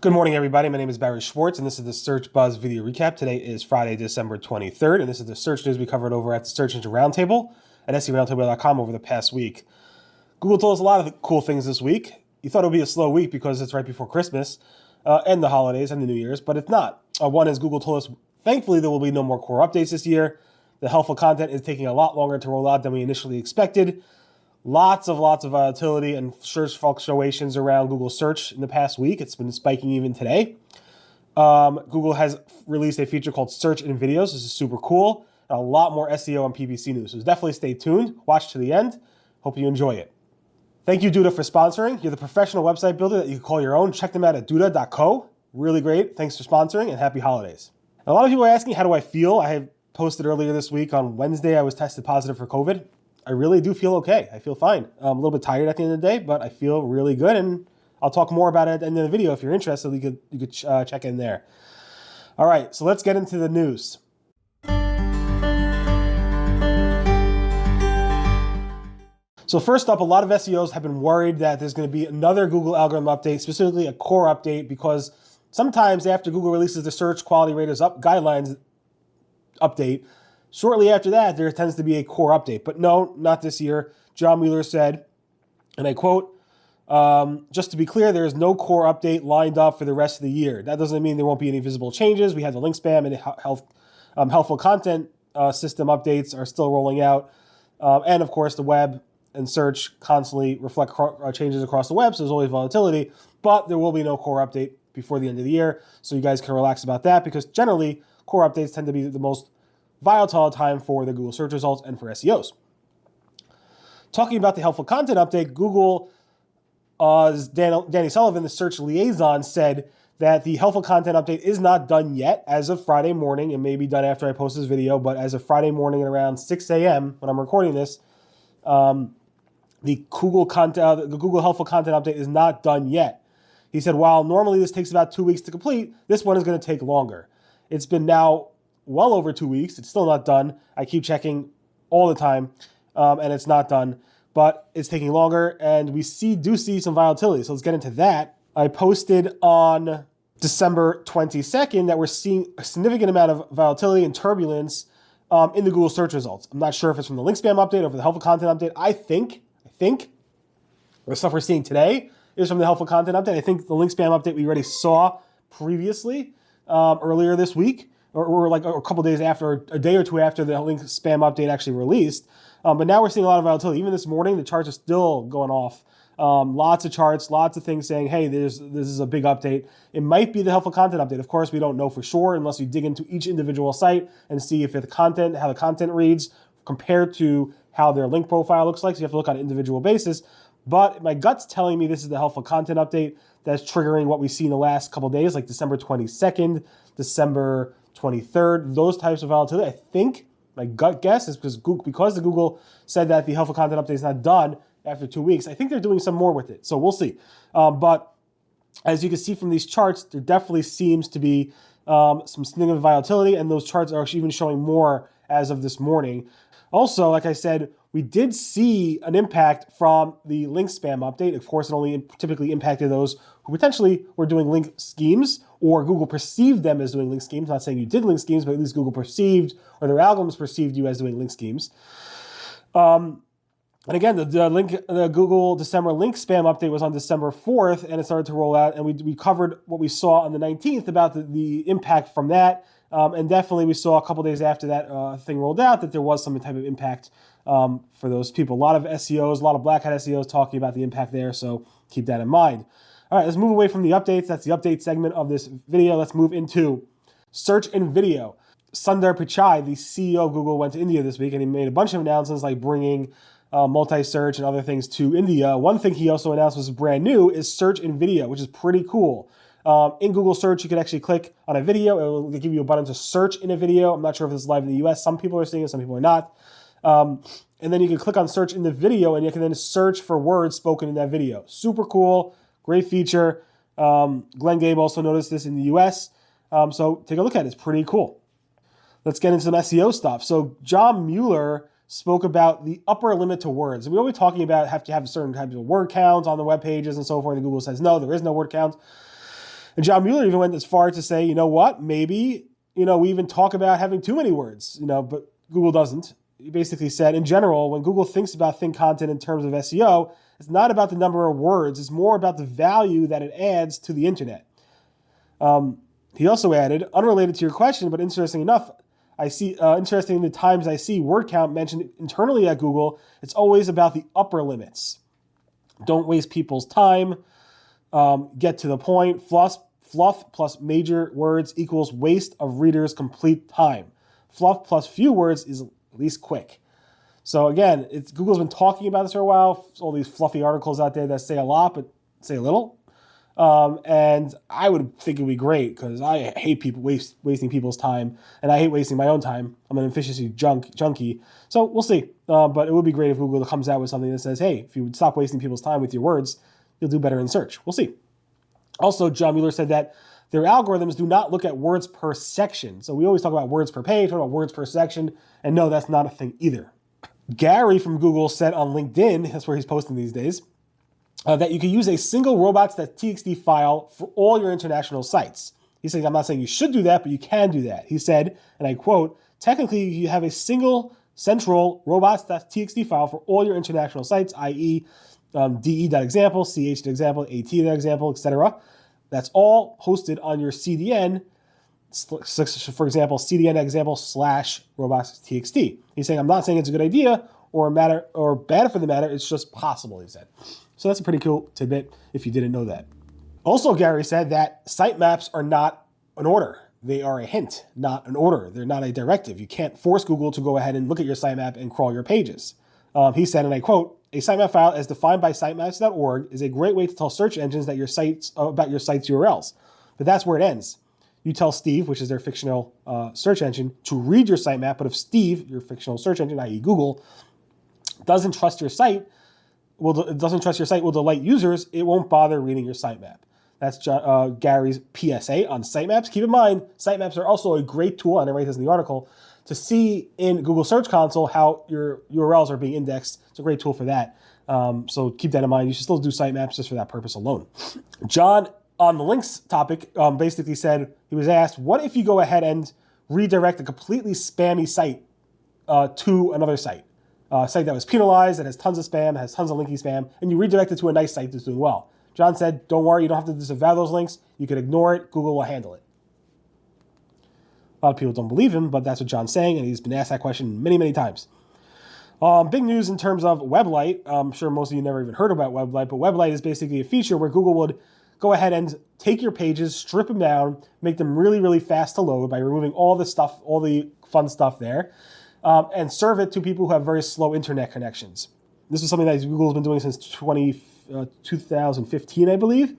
Good morning, everybody. My name is Barry Schwartz, and this is the Search Buzz video recap. Today is Friday, December 23rd, and this is the search news we covered over at the Search Engine Roundtable at seroundtable.com over the past week. Google told us a lot of cool things this week. You thought it would be a slow week because it's right before Christmas and the holidays and the New Year's, but it's not. One is Google told us, thankfully, there will be no more core updates this year. The helpful content is taking a lot longer to roll out than we initially expected. Lots of volatility and search fluctuations around Google search in the past week. It's been spiking even today. Google has released a feature called Search in Videos. This is super cool. And a lot more SEO and PPC news. So definitely stay tuned. Watch to the end. Hope you enjoy it. Thank you, Duda, for sponsoring. You're the professional website builder that you can call your own. Check them out at duda.co. Really great. Thanks for sponsoring and happy holidays. A lot of people are asking, how do I feel? I had posted earlier this week on Wednesday, I was tested positive for COVID. I really do feel okay. I feel fine. I'm a little bit tired at the end of the day, but I feel really good, and I'll talk more about it at the end of the video. If you're interested, you could check in there. All right, so let's get into the news. So first up, a lot of SEOs have been worried that there's going to be another Google algorithm update, specifically a core update, because sometimes after Google releases the search quality raters guidelines update, shortly after that, there tends to be a core update. But no, not this year. John Mueller said, and I quote, just to be clear, there is no core update lined up for the rest of the year. That doesn't mean there won't be any visible changes. We have the link spam and helpful content system updates are still rolling out. And of course, the web and search constantly reflect changes across the web, so there's always volatility. But there will be no core update before the end of the year, so you guys can relax about that, because generally, core updates tend to be the most volatile time for the Google search results and for SEOs. Talking about the helpful content update, Google, Danny Sullivan, the search liaison, said that the helpful content update is not done yet as of Friday morning. It may be done after I post this video, but as of Friday morning at around 6 a.m. when I'm recording this, the Google helpful content update is not done yet. He said, while normally this takes about 2 weeks to complete, this one is going to take longer. It's been now well over 2 weeks. It's still not done. I keep checking all the time, and it's not done, but it's taking longer, and we do see some volatility. So let's get into that. I posted on December 22nd that we're seeing a significant amount of volatility and turbulence in the Google search results. I'm not sure if it's from the link spam update or from the helpful content update. I think the stuff we're seeing today is from the helpful content update. I think the link spam update we already saw previously earlier this week, or like a couple days after, a day or two after the link spam update actually released. But now we're seeing a lot of volatility. Even this morning, the charts are still going off. Lots of charts, lots of things saying, hey, this is a big update. It might be the helpful content update. Of course, we don't know for sure unless you dig into each individual site and see if how the content reads compared to how their link profile looks like. So you have to look on an individual basis. But my gut's telling me this is the helpful content update that's triggering what we see in the last couple of days, like December 22nd, December 23rd, those types of volatility. I think my gut guess is because the Google said that the helpful content update is not done after 2 weeks. I think they're doing some more with it, so we'll see. But as you can see from these charts, there definitely seems to be some significant volatility, and those charts are even showing more as of this morning. Also, like I said, we did see an impact from the link spam update. Of course, it only typically impacted those who potentially were doing link schemes, or Google perceived them as doing link schemes. I'm not saying you did link schemes, but at least Google perceived, or their algorithms perceived you as doing link schemes. And again, the Google December link spam update was on December 4th, and it started to roll out, and we covered what we saw on the 19th about the impact from that. And definitely we saw a couple days after that thing rolled out that there was some type of impact for those people. A lot of SEOs, a lot of black hat SEOs talking about the impact there, so keep that in mind. All right, let's move away from the updates. That's the update segment of this video. Let's move into search and video. Sundar Pichai, the CEO of Google, went to India this week, and he made a bunch of announcements like bringing multi-search and other things to India. One thing he also announced was brand new is search and video, which is pretty cool. In Google search, you can actually click on a video. It will give you a button to search in a video. I'm not sure if it's live in the US. Some people are seeing it, some people are not. And then you can click on search in the video, and you can then search for words spoken in that video. Super cool, great feature. Glenn Gabe also noticed this in the US. So take a look at it. It's pretty cool. Let's get into some SEO stuff. So John Mueller spoke about the upper limit to words. We're always talking about have to have certain types of word counts on the web pages and so forth. And Google says, no, there is no word count. And John Mueller even went as far to say, you know what, maybe, we even talk about having too many words, but Google doesn't. He basically said, in general, when Google thinks about thin content in terms of SEO, it's not about the number of words, it's more about the value that it adds to the internet. He also added, unrelated to your question, but interesting enough, interesting in the times I see word count mentioned internally at Google, it's always about the upper limits. Don't waste people's time. Get to the point. Fluff plus major words equals waste of readers' complete time. Fluff plus few words is least quick. So again, Google's been talking about this for a while. All these fluffy articles out there that say a lot but say a little. And I would think it would be great because I hate people wasting people's time, and I hate wasting my own time. I'm an efficiency junkie. So we'll see. But it would be great if Google comes out with something that says, hey, if you would stop wasting people's time with your words, you'll do better in search. We'll see. Also, John Mueller said that their algorithms do not look at words per section. So we always talk about words per page, talk about words per section, and no, that's not a thing either. Gary from Google said on LinkedIn, that's where he's posting these days, that you can use a single robots.txt file for all your international sites. He's saying, I'm not saying you should do that, but you can do that. He said, and I quote, technically you have a single central robots.txt file for all your international sites, i.e. de.example, ch.example, at.example, etc. That's all hosted on your CDN, for example, CDN example / robots.txt. He's saying, I'm not saying it's a good idea or bad for the matter, it's just possible, he said. So that's a pretty cool tidbit if you didn't know that. Also, Gary said that sitemaps are not an order. They are a hint, not an order. They're not a directive. You can't force Google to go ahead and look at your sitemap and crawl your pages. He said, and I quote, a sitemap file as defined by sitemaps.org is a great way to tell search engines that about your site's URLs. But that's where it ends. You tell Steve, which is their fictional search engine, to read your sitemap, but if Steve, your fictional search engine, i.e. Google, doesn't trust your site will delight users, it won't bother reading your sitemap. That's Gary's PSA on sitemaps. Keep in mind, sitemaps are also a great tool, and I write this in the article, to see in Google Search Console how your URLs are being indexed. It's a great tool for that. So keep that in mind. You should still do sitemaps just for that purpose alone. John, on the links topic, basically said, he was asked, what if you go ahead and redirect a completely spammy site to another site? A site that was penalized, that has tons of spam, has tons of linky spam, and you redirect it to a nice site that's doing well. John said, don't worry, you don't have to disavow those links. You can ignore it. Google will handle it. A lot of people don't believe him, but that's what John's saying, and he's been asked that question many, many times. Big news in terms of WebLight. I'm sure most of you never even heard about WebLight, but WebLight is basically a feature where Google would go ahead and take your pages, strip them down, make them really, really fast to load by removing all the stuff, all the fun stuff there, and serve it to people who have very slow internet connections. This is something that Google's been doing since 2015, I believe.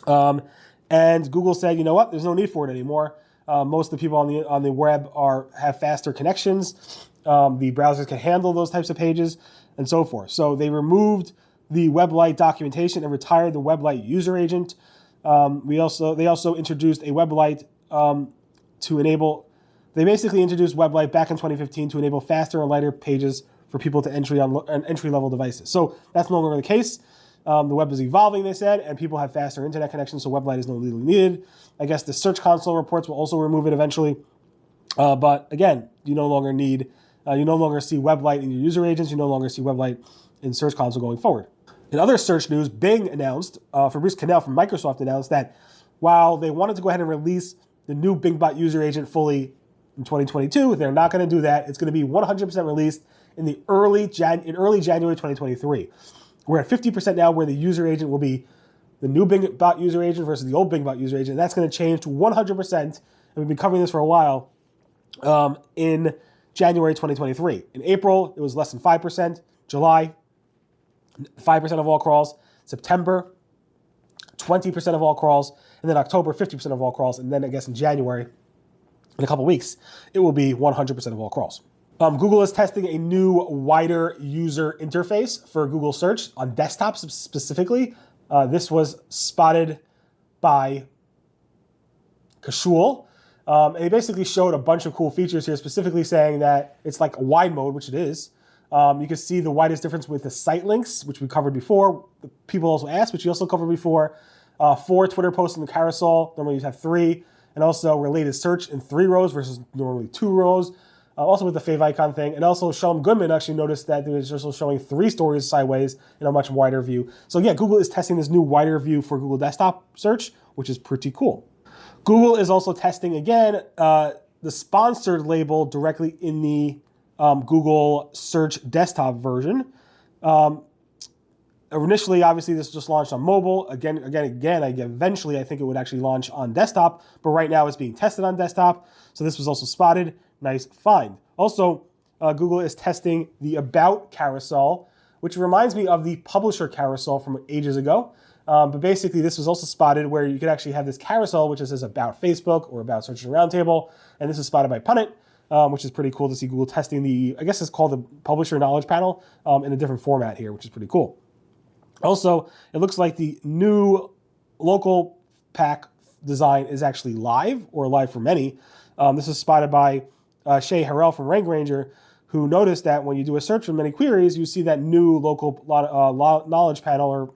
And Google said, you know what? There's no need for it anymore. Most of the people on the web have faster connections. The browsers can handle those types of pages and so forth. So they removed the WebLight documentation and retired the WebLight user agent. They also introduced a WebLight to enable. They basically introduced WebLight back in 2015 to enable faster and lighter pages for people to entry on entry-level devices. So that's no longer the case. The web is evolving, they said, and people have faster internet connections, so WebLight is no longer needed. I guess the Search Console reports will also remove it eventually. But again, you no longer see WebLight in your user agents. You no longer see WebLight in Search Console going forward. In other search news, Bing announced, Fabrice Cannell from Microsoft announced that while they wanted to go ahead and release the new BingBot user agent fully in 2022, they're not going to do that. It's going to be 100% released in early January 2023. We're at 50% now where the user agent will be the new BingBot user agent versus the old BingBot user agent. And that's going to change to 100%. And we've been covering this for a while in January 2023. In April, it was less than 5%. July, 5% of all crawls. September, 20% of all crawls. And then October, 50% of all crawls. And then I guess in January, in a couple weeks, it will be 100% of all crawls. Google is testing a new, wider user interface for Google Search on desktops specifically. This was spotted by Carousel. And he basically showed a bunch of cool features here, specifically saying that it's like a wide mode, which it is. You can see the widest difference with the site links, which we covered before. People also asked, which we also covered before. 4 Twitter posts in the carousel. Normally you have 3. And also related search in 3 rows versus normally 2 rows. Also with the fave icon thing. And also Shalom Goodman actually noticed that it was also showing 3 stories sideways in a much wider view. So yeah, Google is testing this new wider view for Google Desktop search, which is pretty cool. Google is also testing, again, the sponsored label directly in the Google Search desktop version. Initially, obviously, this just launched on mobile. Eventually, I think it would actually launch on desktop, but right now it's being tested on desktop. So this was also spotted. Nice find. Also, Google is testing the About carousel, which reminds me of the Publisher carousel from ages ago. But basically, this was also spotted where you could actually have this carousel, which says About Facebook or About Search and Roundtable. And this is spotted by Punnett, which is pretty cool to see Google testing the, I guess it's called the Publisher Knowledge Panel in a different format here, which is pretty cool. Also, it looks like the new local pack design is actually live, or live for many. This is spotted by Shay Harrell from Rank Ranger, who noticed that when you do a search for many queries, you see that new local knowledge panel or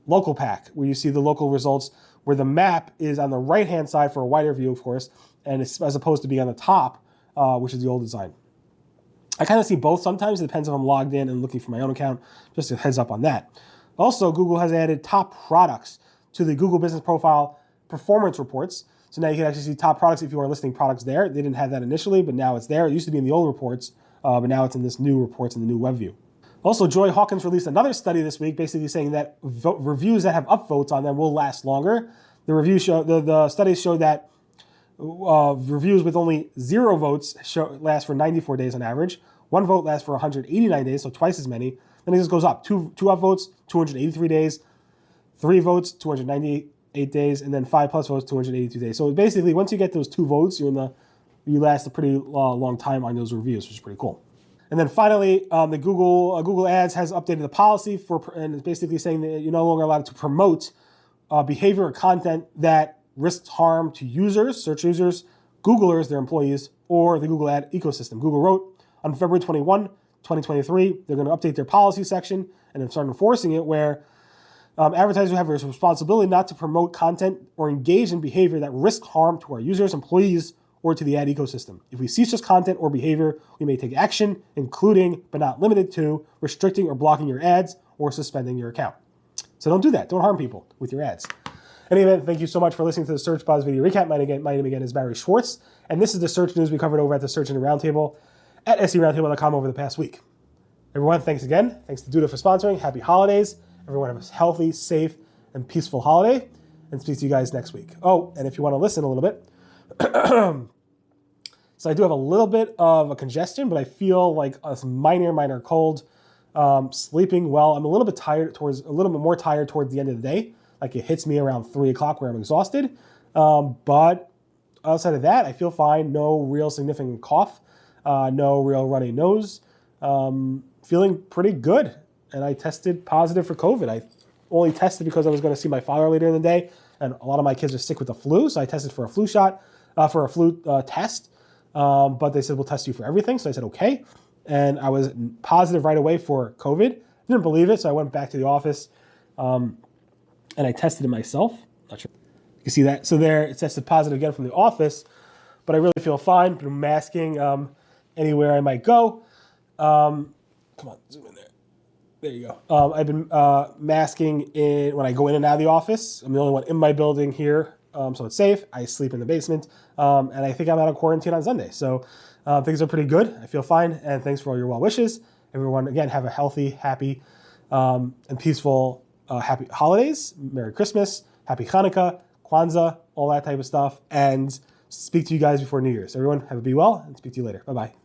local pack, where you see the local results, where the map is on the right-hand side for a wider view, of course, and it's, as opposed to being on the top, which is the old design. I kind of see both sometimes. It depends if I'm logged in and looking for my own account. Just a heads up on that. Also, Google has added top products to the Google Business Profile performance reports. So now you can actually see top products if you are listing products there. They didn't have that initially, but now it's there. It used to be in the old reports, but now it's in this new reports in the new web view. Also, Joy Hawkins released another study this week, basically saying that reviews that have upvotes on them will last longer. The studies show that reviews with only 0 votes last for 94 days on average. 1 vote lasts for 189 days, so twice as many. Then it just goes up. 2 upvotes, 283 days. 3 votes, 298 days, and then 5 plus votes, 282 days. So basically, once you get those 2 votes, you last a pretty long time on those reviews, which is pretty cool. And then finally, the Google Ads has updated the policy and it's basically saying that you're no longer allowed to promote behavior or content that risks harm to users, search users, Googlers, their employees, or the Google ad ecosystem. Google wrote on February 21, 2023, they're going to update their policy section and start enforcing it, where advertisers have a responsibility not to promote content or engage in behavior that risks harm to our users, employees, or to the ad ecosystem. If we see such content or behavior, we may take action, including, but not limited to, restricting or blocking your ads or suspending your account. So don't do that. Don't harm people with your ads. In any event, thank you so much for listening to the Search Buzz video recap. My name again is Barry Schwartz, and this is the search news we covered over at the Search Engine Roundtable at seroundtable.com over the past week. Everyone, thanks again. Thanks to Duda for sponsoring. Happy holidays. Everyone have a healthy, safe, and peaceful holiday, and speak to you guys next week. Oh, and if you want to listen a little bit, so I do have a little bit of a congestion, but I feel like a minor cold. Sleeping well. I'm a little bit more tired towards the end of the day. Like it hits me around 3 o'clock where I'm exhausted. But outside of that, I feel fine. No real significant cough. No real runny nose. Feeling pretty good. And I tested positive for COVID. I only tested because I was going to see my father later in the day, and a lot of my kids are sick with the flu, so I tested for a flu shot, for a flu test. But they said, we'll test you for everything. So I said, okay. And I was positive right away for COVID. Didn't believe it, so I went back to the office and I tested it myself. Not sure. You can see that. So there, it tested positive again from the office, but I really feel fine. Been masking anywhere I might go. Come on, zoom in there. There you go. I've been masking when I go in and out of the office. I'm the only one in my building here, so it's safe. I sleep in the basement, and I think I'm out of quarantine on Sunday. So things are pretty good. I feel fine, and thanks for all your well wishes. Everyone, again, have a healthy, happy, and peaceful, happy holidays. Merry Christmas, Happy Hanukkah, Kwanzaa, all that type of stuff, and speak to you guys before New Year's. Everyone, have a be well, and speak to you later. Bye-bye.